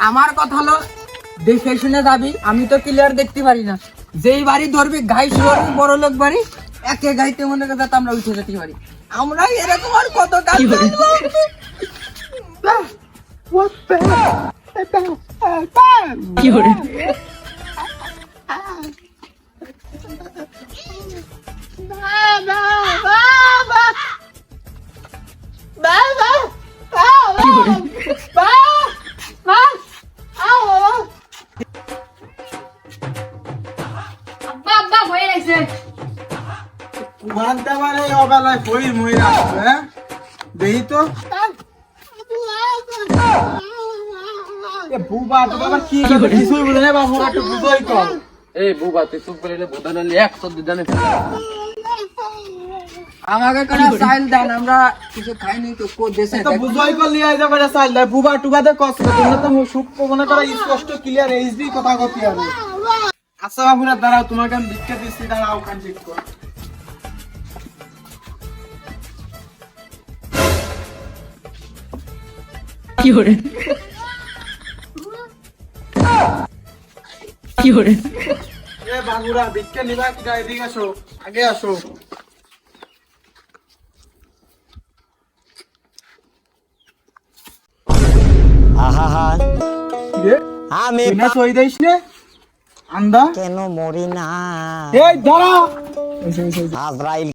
আমার কথা হলো দেখে শুনে যাবি, আমি তো ক্লিয়ার দেখতে পারি না। যেই বাড়ি ধরবি গাই শুরু বড় লোক বাড়ি, একে গাইতে মনে করে আমরা উঠে যেতে পারি। আমরা এরকম আর কত কাজ করবো। কি করে কি করে মানতে পারে অবেলায় বইর মহির আসবে, হ্যাঁ দেখি তো বুবা তো বাবা কি কিছুই বুঝে না বাবু, একটু বুঝোই কর। এই বুবা তুই চুপ করে বোধন হলে 100 দিনে আমাকে কোন চাইল দেন, আমরা কিছু খাইনি তো কো দেশে তো বুঝোই কর লিয়ে আইজা করে চাইল দে বুবা টুবা দে কষ্ট তোমরা তো সুখ মনে করা স্পষ্ট ক্লিয়ার এইচডি কথা কপি আর। আচ্ছা বাবুরা দাঁড়াও, তোমাকে আমি ভিক্ষা দিচ্ছি, দাঁড়াও কান ঠিক কর। কি করে কি করে এ বাবুরা ভিক্ষা নিবা কি এদিকে আসো, আগে আসো। আহা কিরে আমি তুই না সই দেইস নে আন্দা কেন মরি না এই দাঁড়া। আজরাইল